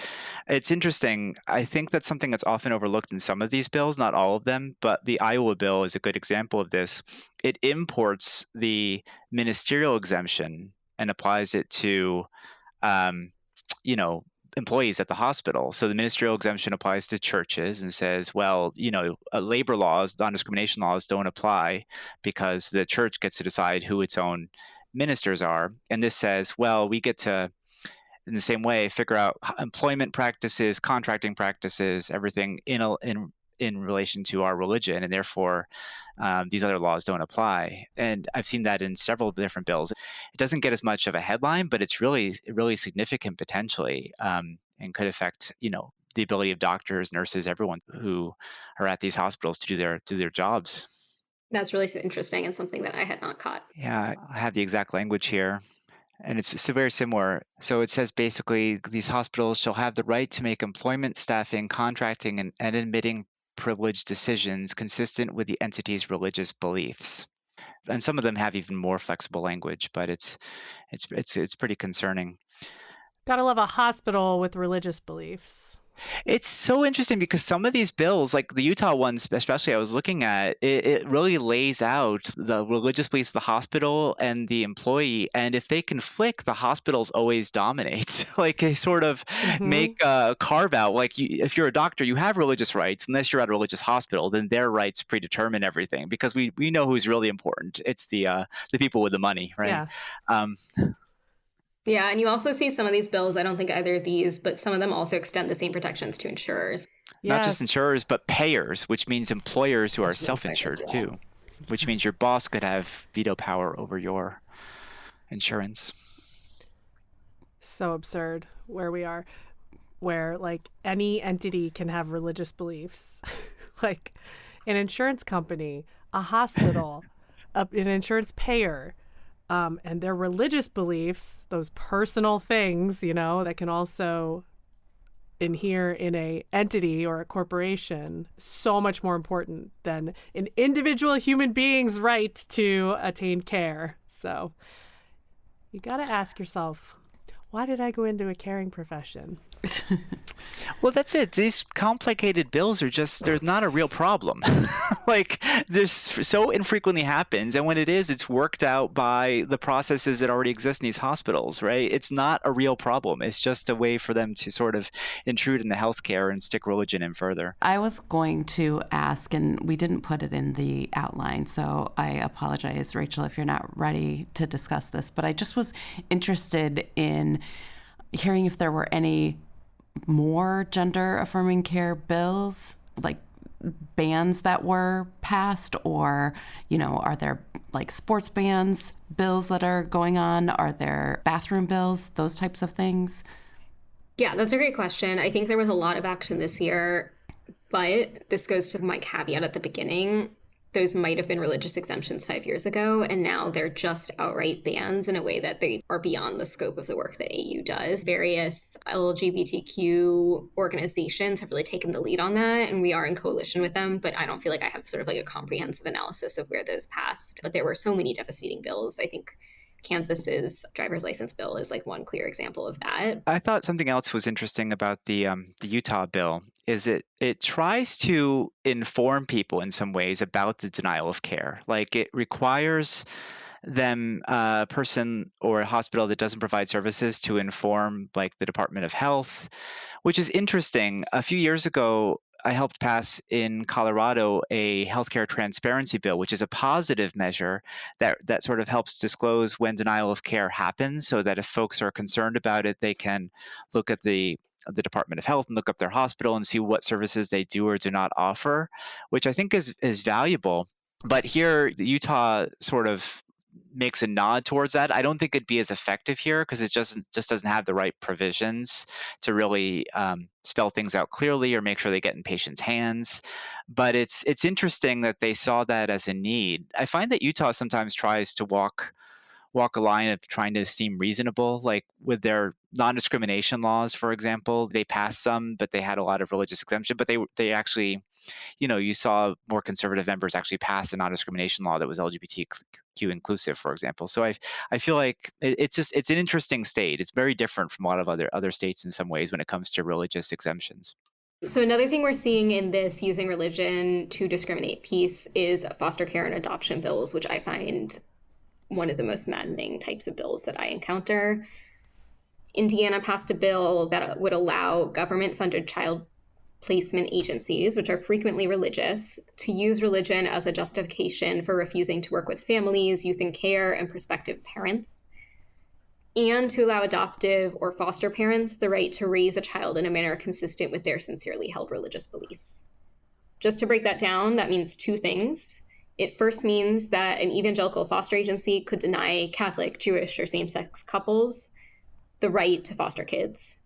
C: It's interesting. I think that's something that's often overlooked in some of these bills, not all of them, but the Iowa bill is a good example of this. It imports the ministerial exemption and applies it to, employees at the hospital. So the ministerial exemption applies to churches and says, well, labor laws, non-discrimination laws don't apply because the church gets to decide who its own ministers are. And this says, well, we get to, in the same way, figure out employment practices, contracting practices, everything in relation to our religion, and therefore these other laws don't apply. And I've seen that in several different bills. It doesn't get as much of a headline, but it's really, really significant potentially, and could affect, the ability of doctors, nurses, everyone who are at these hospitals to do their jobs.
D: That's really interesting and something that I had not caught.
C: Yeah, I have the exact language here. And it's very similar. So it says basically these hospitals shall have the right to make employment, staffing, contracting, and admitting privileged decisions consistent with the entity's religious beliefs. And some of them have even more flexible language, but it's pretty concerning.
B: Gotta love a hospital with religious beliefs.
C: It's so interesting because some of these bills, like the Utah ones especially I was looking at, it really lays out the religious beliefs of the hospital and the employee. And if they conflict, the hospitals always dominate. Like they sort of make a carve out. Like if you're a doctor, you have religious rights. Unless you're at a religious hospital, then their rights predetermine everything, because we know who's really important. It's the people with the money, right?
B: Yeah.
D: Yeah, and you also see some of these bills, I don't think either of these, but some of them also extend the same protections to insurers.
C: Not just insurers, but payers, which means employers who are self-insured too, which means your boss could have veto power over your insurance.
B: So absurd where we are. where like any entity can have religious beliefs, like an insurance company, a hospital, an insurance payer, and their religious beliefs, those personal things, that can also inhere in a entity or a corporation, so much more important than an individual human being's right to attain care. So you got to ask yourself, why did I go into a caring profession?
C: Well, that's it. These complicated bills are they're not a real problem. Like, this so infrequently happens. And when it is, it's worked out by the processes that already exist in these hospitals, right? It's not a real problem. It's just a way for them to sort of intrude into healthcare and stick religion in further.
A: I was going to ask, and we didn't put it in the outline, so I apologize, Rachel, if you're not ready to discuss this, but I just was interested in hearing if there were any more gender affirming care bills, like bans that were passed, or, are there like sports bans bills that are going on? Are there bathroom bills, those types of things?
D: Yeah, that's a great question. I think there was a lot of action this year, but this goes to my caveat at the beginning. Those might have been religious exemptions 5 years ago, and now they're just outright bans in a way that they are beyond the scope of the work that AU does. Various LGBTQ organizations have really taken the lead on that, and we are in coalition with them, but I don't feel like I have sort of like a comprehensive analysis of where those passed. But there were so many devastating bills. I think Kansas's driver's license bill is like one clear example of that.
C: I thought something else was interesting about the Utah bill is it tries to inform people in some ways about the denial of care. Like, it requires them, a person or a hospital that doesn't provide services, to inform like the Department of Health, which is interesting. A few years ago, I helped pass in Colorado a healthcare transparency bill, which is a positive measure that sort of helps disclose when denial of care happens, so that if folks are concerned about it, they can look at the Department of Health and look up their hospital and see what services they do or do not offer, which I think is valuable. But here, Utah sort of makes a nod towards that. I don't think it'd be as effective here because it just doesn't have the right provisions to really spell things out clearly or make sure they get in patients' hands. But it's interesting that they saw that as a need. I find that Utah sometimes tries to walk a line of trying to seem reasonable, like with their non-discrimination laws, for example. They passed some, but they had a lot of religious exemption. But they actually, you saw more conservative members actually pass a non-discrimination law that was LGBTQ inclusive, for example. So I feel like it's an interesting state. It's very different from a lot of other states in some ways when it comes to religious exemptions.
D: So another thing we're seeing in this using religion to discriminate piece is foster care and adoption bills, which I find one of the most maddening types of bills that I encounter. Indiana passed a bill that would allow government-funded child placement agencies, which are frequently religious, to use religion as a justification for refusing to work with families, youth in care, and prospective parents, and to allow adoptive or foster parents the right to raise a child in a manner consistent with their sincerely held religious beliefs. Just to break that down, that means two things. It first means that an evangelical foster agency could deny Catholic, Jewish, or same-sex couples the right to foster kids.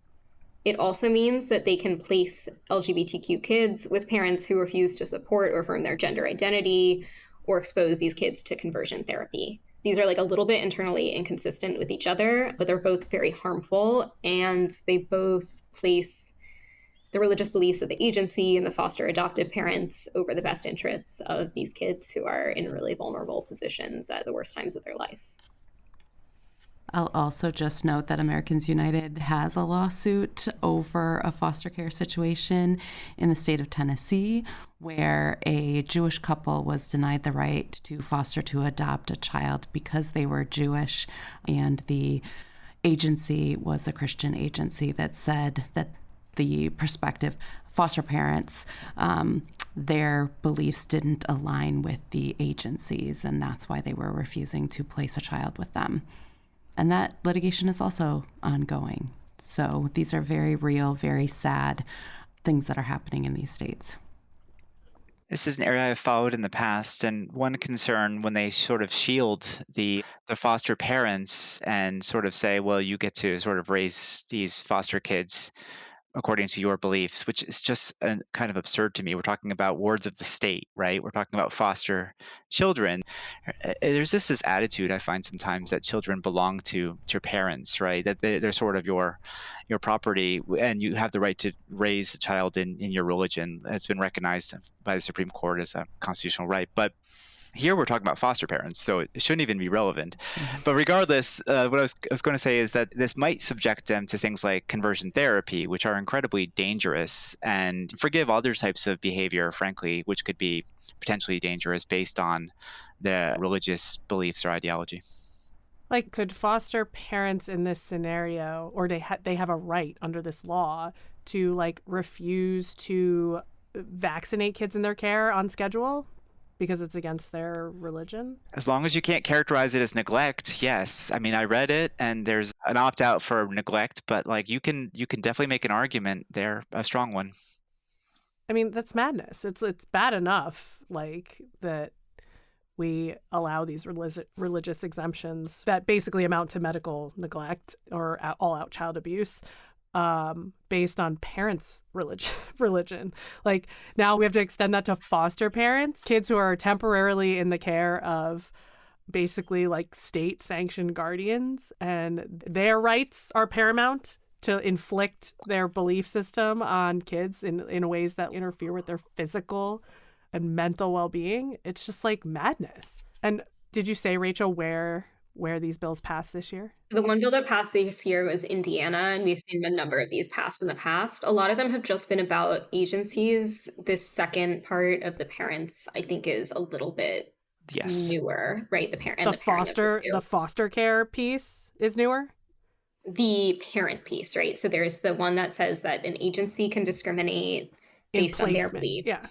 D: It also means that they can place LGBTQ kids with parents who refuse to support or affirm their gender identity or expose these kids to conversion therapy. These are like a little bit internally inconsistent with each other, but they're both very harmful, and they both place the religious beliefs of the agency and the foster adoptive parents over the best interests of these kids who are in really vulnerable positions at the worst times of their life.
A: I'll also just note that Americans United has a lawsuit over a foster care situation in the state of Tennessee, where a Jewish couple was denied the right to foster to adopt a child because they were Jewish, and the agency was a Christian agency that said that the prospective foster parents, their beliefs didn't align with the agency's, and that's why they were refusing to place a child with them. And that litigation is also ongoing. So these are very real, very sad things that are happening in these states.
C: This is an area I've followed in the past, and one concern when they sort of shield the foster parents and sort of say, well, you get to sort of raise these foster kids according to your beliefs, which is just kind of absurd to me. We're talking about wards of the state, right? We're talking about foster children. There's just this attitude I find sometimes that children belong to your parents, right? That they're sort of your property, and you have the right to raise a child in your religion. It's been recognized by the Supreme Court as a constitutional right. But here we're talking about foster parents, so it shouldn't even be relevant. But regardless, what I was going to say is that this might subject them to things like conversion therapy, which are incredibly dangerous, and forgive other types of behavior, frankly, which could be potentially dangerous based on their religious beliefs or ideology.
B: Like, could foster parents in this scenario, or they have a right under this law to like refuse to vaccinate kids in their care on schedule? Because it's against their religion?
C: As long as you can't characterize it as neglect, yes. I mean, I read it, and there's an opt-out for neglect, but like you can definitely make an argument there, a strong one.
B: I mean, that's madness. It's bad enough, like, that we allow these religious exemptions that basically amount to medical neglect or all-out child abuse. Based on parents' religion. Like, now we have to extend that to foster parents, kids who are temporarily in the care of basically like state-sanctioned guardians, and their rights are paramount to inflict their belief system on kids in ways that interfere with their physical and mental well-being. It's just like madness. And did you say, Rachel, where these bills passed this year?
D: The one bill that passed this year was Indiana, and we've seen a number of these passed in the past. A lot of them have just been about agencies. This second part of the parents, I think, is a little bit newer, right?
B: The foster care piece is newer?
D: The parent piece, right? So there's the one that says that an agency can discriminate based on their beliefs. Yeah.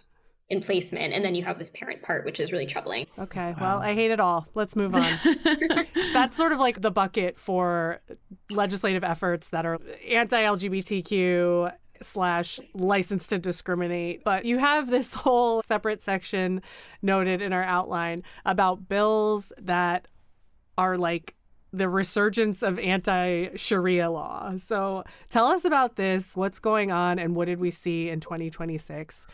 D: In placement, and then you have this parent part, which is really troubling.
B: Okay, well, I hate it all. Let's move on. That's sort of like the bucket for legislative efforts that are anti-LGBTQ / license to discriminate. But you have this whole separate section noted in our outline about bills that are like the resurgence of anti-Sharia law. So tell us about this. What's going on, and what did we see in 2026?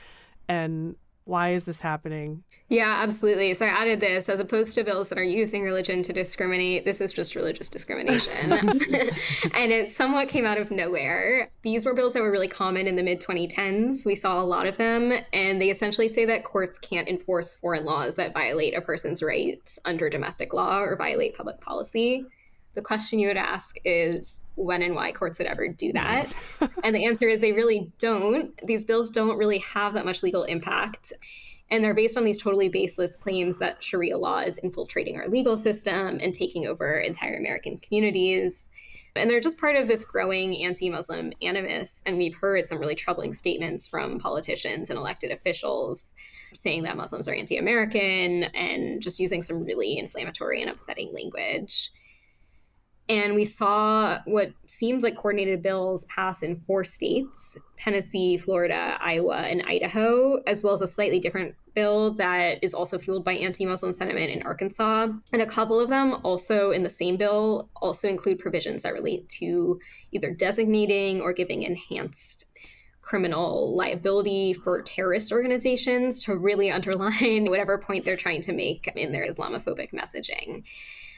B: And why is this happening?
D: Yeah, absolutely. So I added this, as opposed to bills that are using religion to discriminate, this is just religious discrimination. And it somewhat came out of nowhere. These were bills that were really common in the mid-2010s. We saw a lot of them, and they essentially say that courts can't enforce foreign laws that violate a person's rights under domestic law or violate public policy. The question you would ask is when and why courts would ever do that. And the answer is they really don't. These bills don't really have that much legal impact. And they're based on these totally baseless claims that Sharia law is infiltrating our legal system and taking over entire American communities. And they're just part of this growing anti-Muslim animus. And we've heard some really troubling statements from politicians and elected officials saying that Muslims are anti-American and just using some really inflammatory and upsetting language. And we saw what seems like coordinated bills pass in 4 states, Tennessee, Florida, Iowa, and Idaho, as well as a slightly different bill that is also fueled by anti-Muslim sentiment in Arkansas. And a couple of them also in the same bill also include provisions that relate to either designating or giving enhanced criminal liability for terrorist organizations to really underline whatever point they're trying to make in their Islamophobic messaging.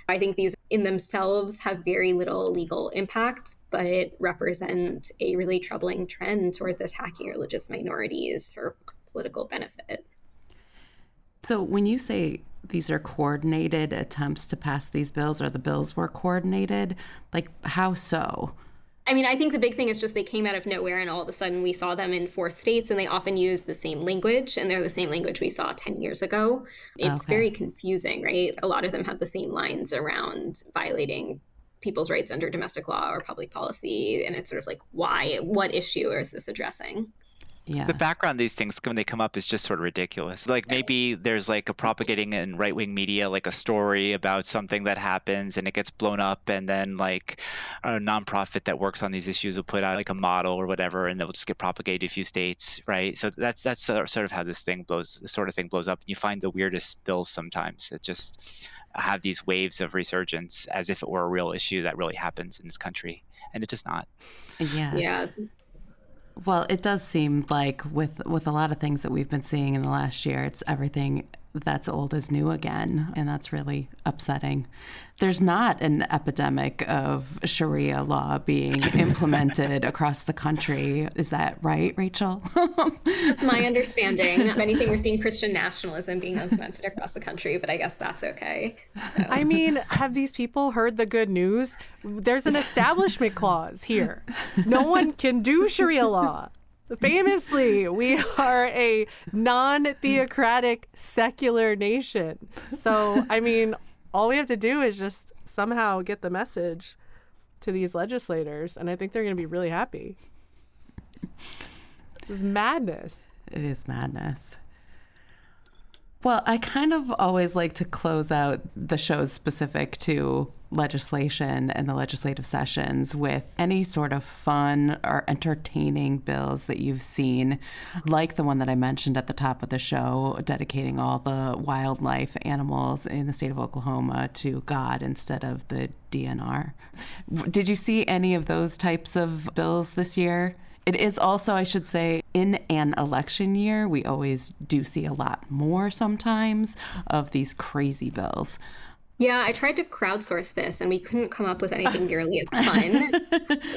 D: I think these in themselves have very little legal impact, but represent a really troubling trend towards attacking religious minorities for political benefit.
A: So when you say these are coordinated attempts to pass these bills, or the bills were coordinated, like how so?
D: I mean, I think the big thing is just they came out of nowhere, and all of a sudden we saw them in 4 states, and they often use the same language, and they're the same language we saw 10 years ago. It's very confusing, right? A lot of them have the same lines around violating people's rights under domestic law or public policy, and it's sort of like, why? What issue is this addressing?
A: Yeah.
C: The background of these things when they come up is just sort of ridiculous. Like maybe there's like a propagating in right-wing media, like a story about something that happens and it gets blown up, and then like a nonprofit that works on these issues will put out like a model or whatever, and it will just get propagated to a few states, right? So that's sort of how this sort of thing blows up. And you find the weirdest bills sometimes that just have these waves of resurgence as if it were a real issue that really happens in this country, and it's just not.
A: Yeah.
D: Yeah.
A: Well, it does seem like with a lot of things that we've been seeing in the last year, it's everything that's old is new again, and that's really upsetting. There's not an epidemic of Sharia law being implemented across the country. Is that right, Rachel?
D: That's my understanding. If anything, we're seeing Christian nationalism being implemented across the country, but I guess that's okay. So.
B: I mean, have these people heard the good news? There's an establishment clause here. No one can do Sharia law. Famously, we are a non-theocratic secular nation. So, I mean, all we have to do is just somehow get the message to these legislators, and I think they're going to be really happy. This is madness.
A: It is madness. Well, I kind of always like to close out the shows specific to legislation and the legislative sessions with any sort of fun or entertaining bills that you've seen, like the one that I mentioned at the top of the show, dedicating all the wildlife animals in the state of Oklahoma to God instead of the DNR. Did you see any of those types of bills this year? It is also, I should say, in an election year, we always do see a lot more sometimes of these crazy bills.
D: Yeah, I tried to crowdsource this and we couldn't come up with anything nearly as fun.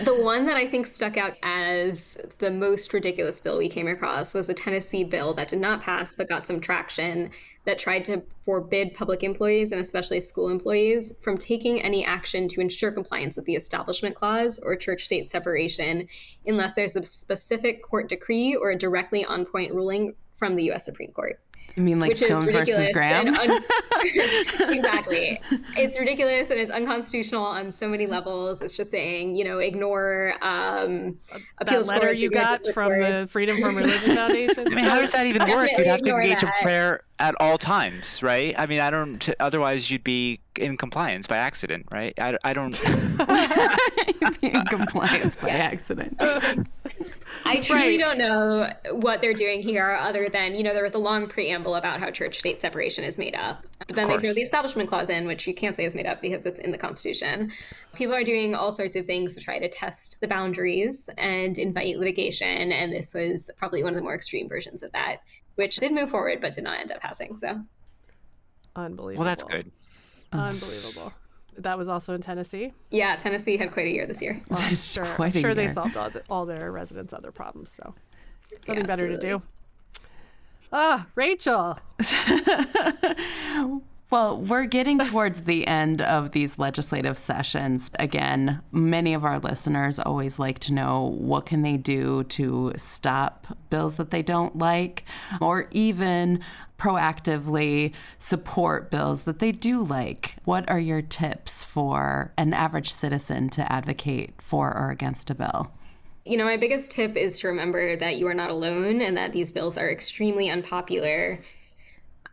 D: The one that I think stuck out as the most ridiculous bill we came across was a Tennessee bill that did not pass but got some traction that tried to forbid public employees and especially school employees from taking any action to ensure compliance with the Establishment Clause or church-state separation unless there's a specific court decree or a directly on-point ruling from the U.S. Supreme Court.
A: You mean like Stone versus Graham?
D: Exactly. It's ridiculous and it's unconstitutional on so many levels. It's just saying, ignore appeals
B: that letter
D: courts,
B: you got from the Freedom from Religion Foundation.
C: I mean, how does that even work? You'd have to engage in
D: that.
C: prayer at all times, right? I mean, otherwise you'd be in compliance by accident, right? I don't.
A: You'd be in compliance by accident.
D: I truly don't know what they're doing here other than, there was a long preamble about how church-state separation is made up. But then they throw the Establishment Clause in, which you can't say is made up because it's in the Constitution. People are doing all sorts of things to try to test the boundaries and invite litigation. And this was probably one of the more extreme versions of that, which did move forward but did not end up passing. So,
B: unbelievable.
C: Well, that's good.
B: Unbelievable. That was also in Tennessee?
D: Yeah, Tennessee had quite a year this year.
B: Well, I'm sure they solved all their residents' other problems, so nothing better to do. Rachel.
A: Well, we're getting towards the end of these legislative sessions. Again, many of our listeners always like to know what can they do to stop bills that they don't like, or even proactively support bills that they do like. What are your tips for an average citizen to advocate for or against a bill?
D: My biggest tip is to remember that you are not alone and that these bills are extremely unpopular.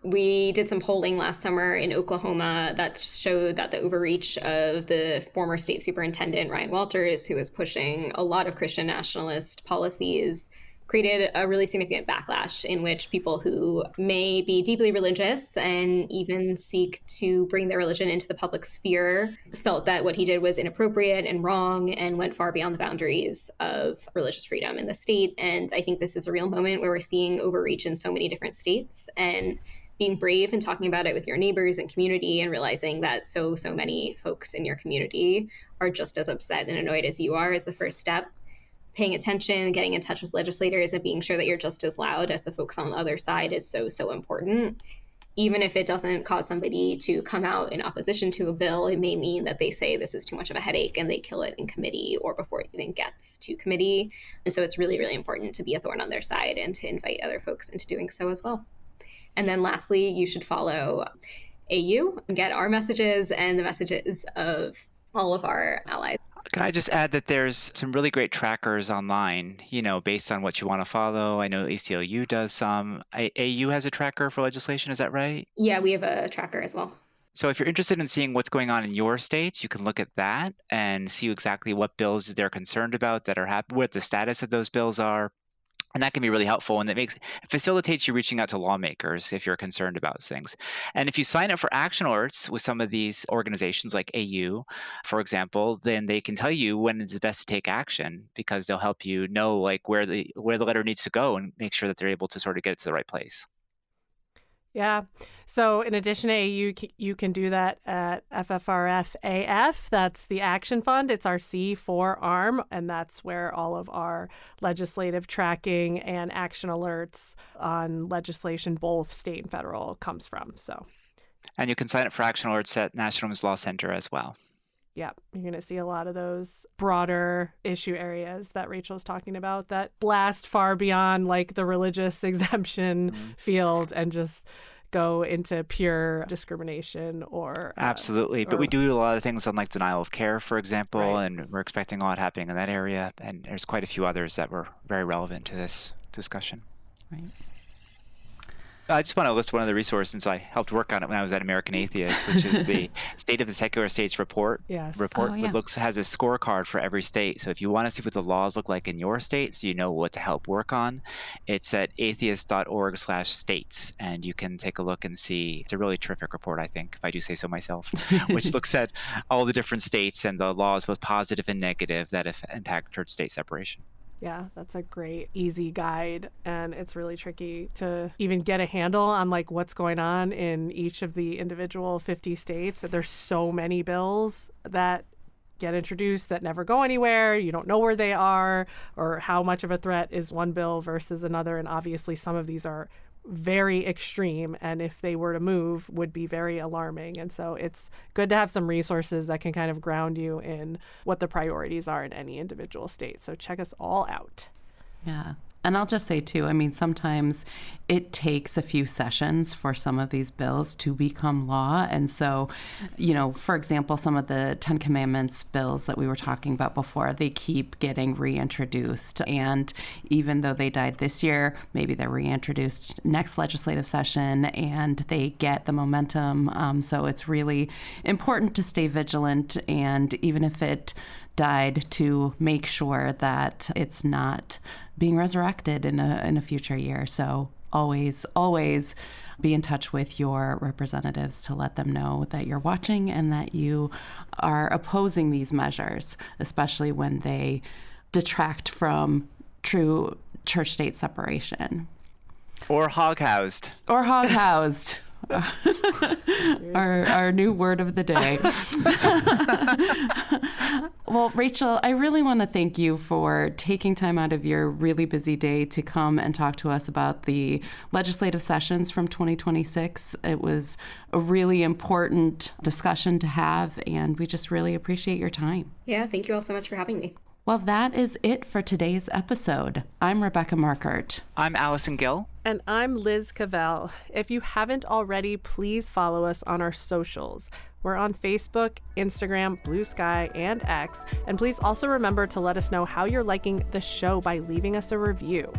D: We did some polling last summer in Oklahoma that showed that the overreach of the former state superintendent, Ryan Walters, who was pushing a lot of Christian nationalist policies, created a really significant backlash in which people who may be deeply religious and even seek to bring their religion into the public sphere felt that what he did was inappropriate and wrong and went far beyond the boundaries of religious freedom in the state. And I think this is a real moment where we're seeing overreach in so many different states, and being brave and talking about it with your neighbors and community and realizing that so many folks in your community are just as upset and annoyed as you are is the first step. Paying attention, getting in touch with legislators, and being sure that you're just as loud as the folks on the other side is so important. Even if it doesn't cause somebody to come out in opposition to a bill, it may mean that they say this is too much of a headache and they kill it in committee or before it even gets to committee. And so it's really, really important to be a thorn on their side and to invite other folks into doing so as well. And then lastly, you should follow AU and get our messages and the messages of all of our allies.
C: Can I just add that there's some really great trackers online, based on what you want to follow. I know ACLU does some. AU has a tracker for legislation. Is that right?
D: Yeah, we have a tracker as well.
C: So if you're interested in seeing what's going on in your states, you can look at that and see exactly what bills they're concerned about that are happening, what the status of those bills are. And that can be really helpful, and it facilitates you reaching out to lawmakers if you're concerned about things. And if you sign up for action alerts with some of these organizations like AU, for example, then they can tell you when it's best to take action, because they'll help you know like where the letter needs to go and make sure that they're able to sort of get it to the right place.
B: Yeah. So in addition to AU, you can do that at FFRF-AF. That's the Action Fund. It's our C4 arm, and that's where all of our legislative tracking and action alerts on legislation, both state and federal, comes from.
C: And you can sign up for action alerts at National Women's Law Center as well.
B: Yeah, you're going to see a lot of those broader issue areas that Rachel's talking about that blast far beyond like the religious exemption field and just go into pure discrimination or...
C: Absolutely. But we do a lot of things on like denial of care, for example,
B: Right.
C: and we're expecting a lot happening in that area. And there's quite a few others that were very relevant to this discussion.
A: Right.
C: I just want to list one of the resources since I helped work on it when I was at American Atheist, which is the State of the Secular States report.
B: Yes.
C: Report
A: Oh, yeah.
C: has a scorecard for every state. So if you want to see what the laws look like in your state, so you know what to help work on, it's at atheist.org/states, and you can take a look and see. It's a really terrific report, I think, if I do say so myself, which looks at all the different states and the laws, both positive and negative, that impact church-state separation.
B: Yeah, that's a great, easy guide. And it's really tricky to even get a handle on like what's going on in each of the individual 50 states. There's so many bills that get introduced that never go anywhere. You don't know where they are or how much of a threat is one bill versus another. And obviously some of these are very extreme, and if they were to move would be very alarming. And so it's good to have some resources that can kind of ground you in what the priorities are in any individual state. So check us all out.
A: Yeah. And I'll just say, too, I mean, sometimes it takes a few sessions for some of these bills to become law. And so, you know, for example, some of the 10 Commandments bills that we were talking about before, they keep getting reintroduced. And even though they died this year, maybe they're reintroduced next legislative session and they get the momentum. So it's really important to stay vigilant. And even if it died, to make sure that it's not being resurrected in a future year. So always be in touch with your representatives to let them know that you're watching and that you are opposing these measures, especially when they detract from true church-state separation.
C: Or hog-housed.
A: Or hog-housed. our new word of the day. Well, Rachel, I really want to thank you for taking time out of your really busy day to come and talk to us about the legislative sessions from 2026. It was a really important discussion to have, and we just really appreciate your time.
D: Yeah, thank you all so much for having me.
A: Well, that is it for today's episode. I'm Rebecca Markert.
C: I'm Alison Gill.
B: And I'm Liz Cavell. If you haven't already, please follow us on our socials. We're on Facebook, Instagram, Blue Sky, and X. And please also remember to let us know how you're liking the show by leaving us a review.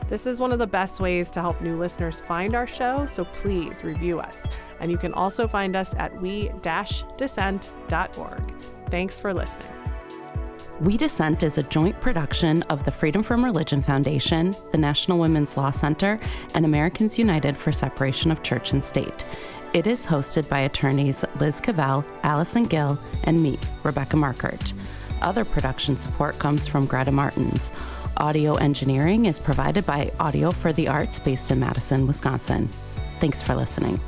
B: This is one of the best ways to help new listeners find our show, so please review us. And you can also find us at we-dissent.org. Thanks for listening.
A: We Dissent is a joint production of the Freedom from Religion Foundation, the National Women's Law Center, and Americans United for Separation of Church and State. It is hosted by attorneys Liz Cavell, Alison Gill, and me, Rebecca Markert. Other production support comes from Greta Martins. Audio engineering is provided by Audio for the Arts based in Madison, Wisconsin. Thanks for listening.